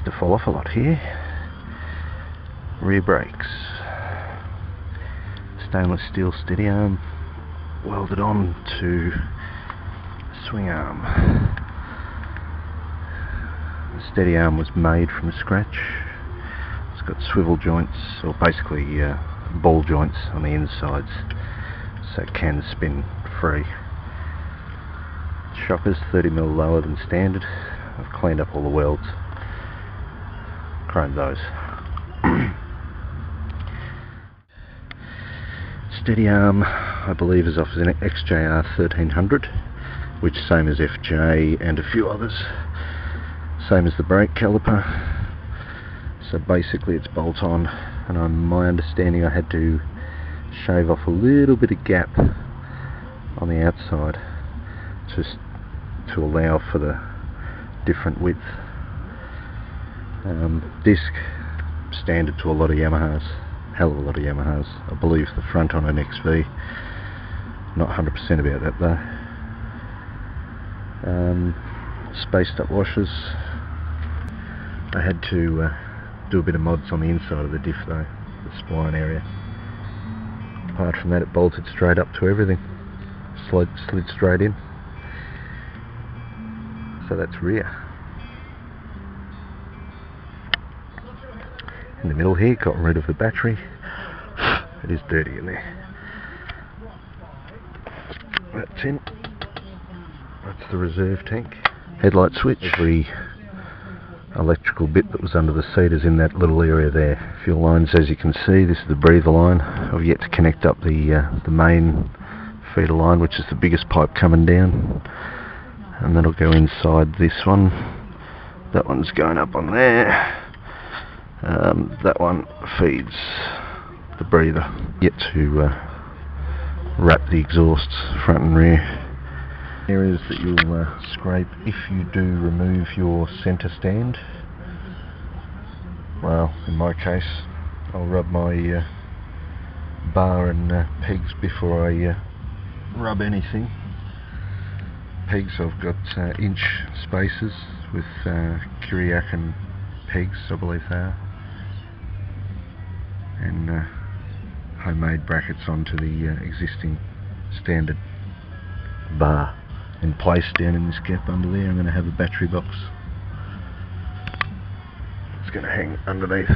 MrFalloffalot here. Rear brakes. Stainless steel steady arm welded on to swing arm. The steady arm was made from scratch. It's got swivel joints, or basically ball joints on the insides, so it can spin free. Shockers 30mm lower than standard. I've cleaned up all the welds, chromed those. Steady arm, I believe, is off an Xv1100, which same as FJ and a few others. Same as the brake caliper. So basically it's bolt on, and on my understanding I had to shave off a little bit of gap on the outside just to allow for the different width. Disc standard to a lot of Yamahas, hell of a lot of Yamahas. I believe the front on an XV, not 100% about that though. Spaced up washers. I had to do a bit of mods on the inside of the diff though, the spline area. Apart from that, it bolted straight up to everything, slid straight in. So that's rear. In the middle here, got rid of the battery. It is dirty in there. That's in. That's the reserve tank. Headlight switch. Every electrical bit that was under the seat is in that little area there. Fuel lines, as you can see, this is the breather line. I've yet to connect up the main feeder line, which is the biggest pipe coming down, and that'll go inside this one. That one's going up on there. That one feeds the breather. Yet to wrap the exhausts front and rear. Areas that you'll scrape if you do remove your centre stand. Well, in my case, I'll rub my bar and pegs before I rub anything. Pegs, I've got inch spacers with Kiriakan pegs, I believe they are, and homemade brackets onto the existing standard bar. In place down in this gap under there, I'm going to have a battery box. It's going to hang underneath.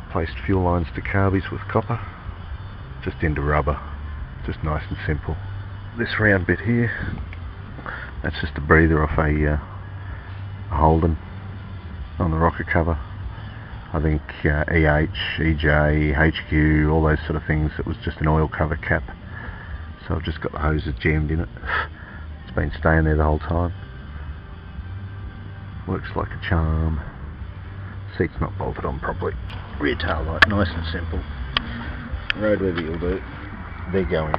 Replaced fuel lines to carbies with copper, just into rubber, just nice and simple. This round bit here, that's just a breather off a Holden on the rocker cover. I think EH, EJ, HQ, all those sort of things, it was just an oil cover cap. So I've just got the hoses jammed in it. It's been staying there the whole time. Works like a charm. Seat's not bolted on properly. Rear tail light, nice and simple. Roadweather will do. They're going.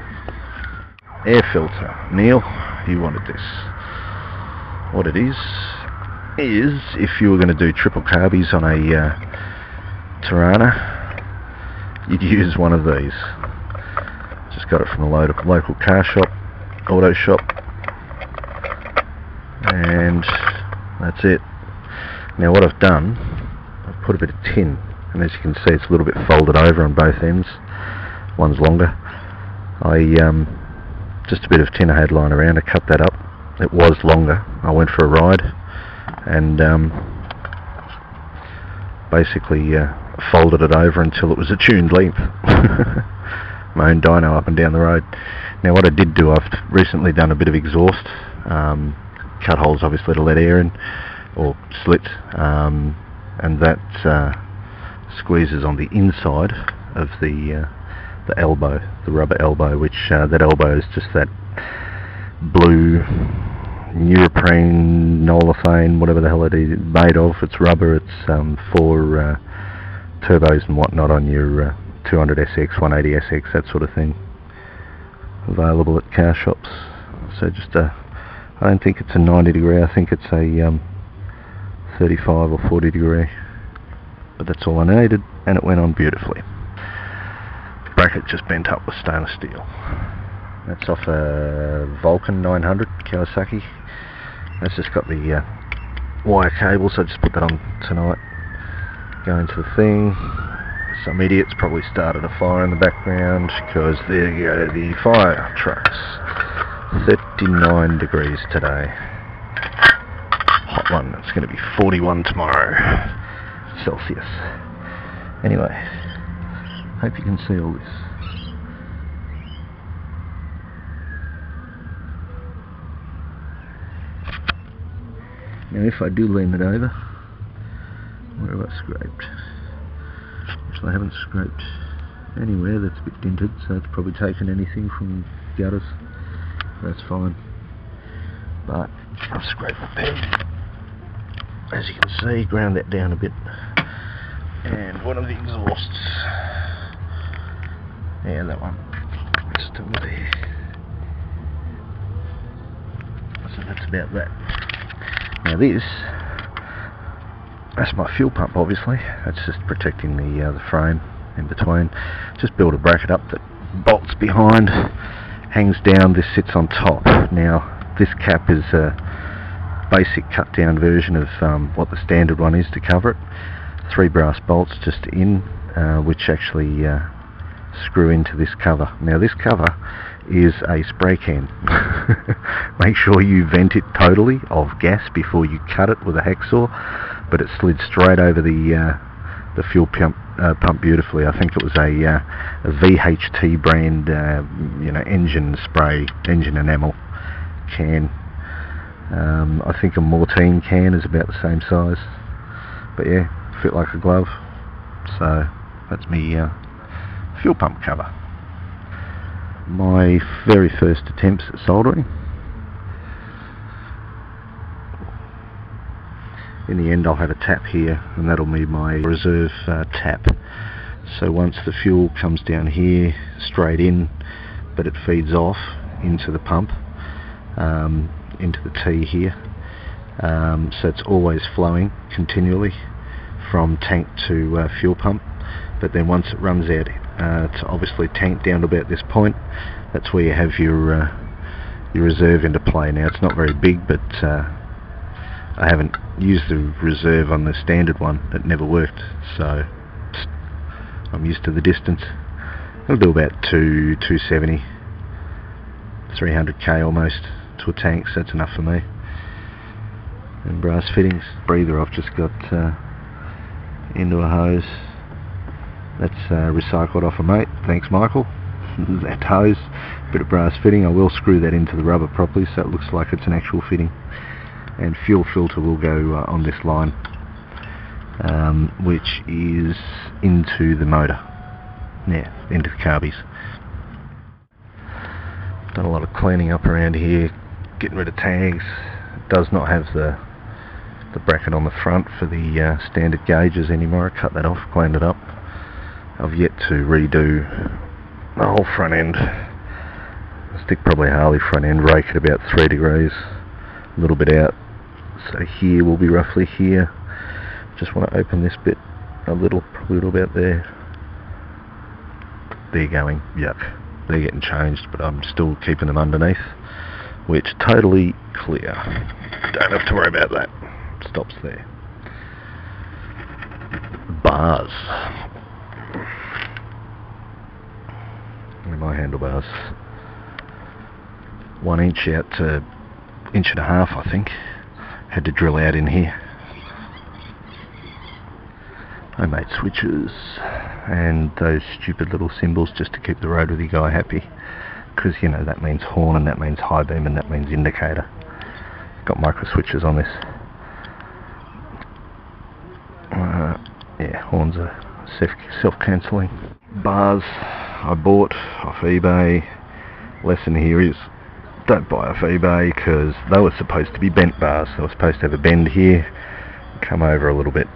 Air filter. Neil, you wanted this. What it is if you were going to do triple carbies on a Tirana, you'd use one of these. Just got it from a local car shop, auto shop, and that's it. Now what I've done, I've put a bit of tin, and as you can see it's a little bit folded over on both ends. One's longer. Just a bit of tin I had lying around, I cut that up. It was longer. I went for a ride and basically folded it over until it was a tuned length. My own dyno up and down the road. Now what I did do, I've recently done a bit of exhaust, cut holes obviously to let air in, or slit, and that squeezes on the inside of the elbow, the rubber elbow, which that elbow is just that blue neoprene, olefane, whatever the hell it is made of. It's rubber. It's for turbos and whatnot on your 200SX, 180SX, that sort of thing. Available at car shops. So just I don't think it's a 90 degree, I think it's a 35 or 40 degree. But that's all I needed, and it went on beautifully. Bracket just bent up with stainless steel. That's off a Vulcan 900 Kawasaki. That's just got the wire cable, so just put that on tonight. Go into the thing. Some idiots probably started a fire in the background, because there you go, the fire trucks. 39 degrees today. Hot one. It's going to be 41 tomorrow. Celsius. Anyway, hope you can see all this. Now if I do lean it over, where have I scraped? Actually I haven't scraped anywhere that's a bit dinted, so it's probably taken anything from gutters. That's fine. But I've scraped the peg, as you can see, ground that down a bit. And one of the exhausts, yeah, that one, still there. So that's about that. Now this, that's my fuel pump obviously, that's just protecting the frame in between. Just build a bracket up that bolts behind, hangs down, this sits on top. Now this cap is a basic cut down version of what the standard one is to cover it. 3 brass bolts just in, which actually screw into this cover. Now this cover is a spray can. Make sure you vent it totally of gas before you cut it with a hacksaw, but it slid straight over the fuel pump beautifully. I think it was a VHT brand engine spray, engine enamel can. I think a Mortine can is about the same size, but yeah, fit like a glove. So that's me fuel pump cover. My very first attempts at soldering. In the end I'll have a tap here, and that'll be my reserve tap. So once the fuel comes down here straight in, but it feeds off into the pump, into the T here, so it's always flowing continually from tank to fuel pump. But then once it runs out to obviously tank down to about this point, that's where you have your reserve into play. Now it's not very big, but I haven't used the reserve on the standard one. It never worked, so I'm used to the distance. It'll do about 270, 300k almost to a tank, so that's enough for me. And brass fittings, breather I've just got into a hose. That's recycled off a mate, thanks Michael. That hose, bit of brass fitting. I will screw that into the rubber properly so it looks like it's an actual fitting. And fuel filter will go on this line, which is into the motor, yeah, into the carbies. Done a lot of cleaning up around here, getting rid of tags. It does not have the bracket on the front for the standard gauges anymore. I cut that off, cleaned it up. I've yet to redo the whole front end. I'll stick probably Harley front end, rake it about 3 degrees, a little bit out. So here will be roughly here. Just want to open this bit a little, probably a little bit there. They're going, yuck. They're getting changed, but I'm still keeping them underneath, which totally clear. Don't have to worry about that. Stops there. Bars. Where are my handlebars? 1 inch out to 1.5 inches, I think. Had to drill out in here. Homemade switches and those stupid little symbols just to keep the rotary guy happy, because you know that means horn and that means high beam and that means indicator. Got micro switches on this. Yeah, horns are self-cancelling. Bars I bought off eBay. Lesson here is don't buy off eBay, because they were supposed to be bent bars. They were supposed to have a bend here, come over a little bit,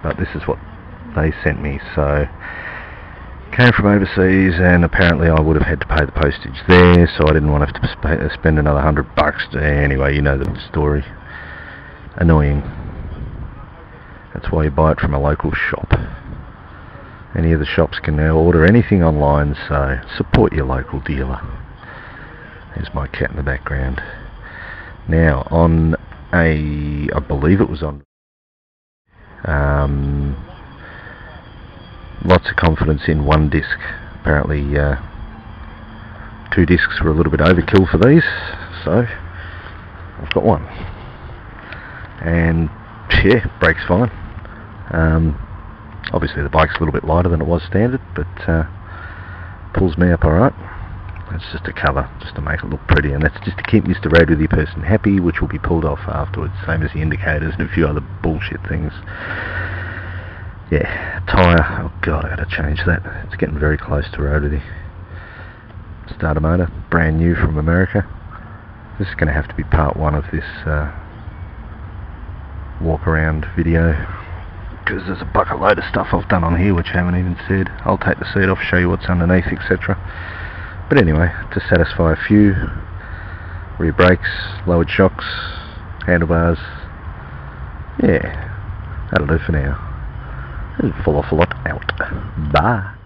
but this is what they sent me. So came from overseas, and apparently I would have had to pay the postage there, so I didn't want to have to spend another $100. Anyway, you know the story. Annoying. That's why you buy it from a local shop. Any of the shops can now order anything online, so support your local dealer. There's my cat in the background. Now, on I believe it was on. Lots of confidence in one disc. Apparently 2 discs were a little bit overkill for these, so I've got one. And yeah, brakes fine. Obviously the bike's a little bit lighter than it was standard, but pulls me up alright. That's just a colour, just to make it look pretty, and that's just to keep Mr. Roadworthy person happy, which will be pulled off afterwards, same as the indicators and a few other bullshit things. Yeah, tyre, oh god, I gotta change that. It's getting very close to roadworthy. Starter motor, brand new from America. This is going to have to be part 1 of this walk-around video, because there's a bucket load of stuff I've done on here which I haven't even said. I'll take the seat off, show you what's underneath, etc. But anyway, to satisfy a few, rear brakes, lowered shocks, handlebars, yeah, that'll do for now. MrFalloffalot out. Bye.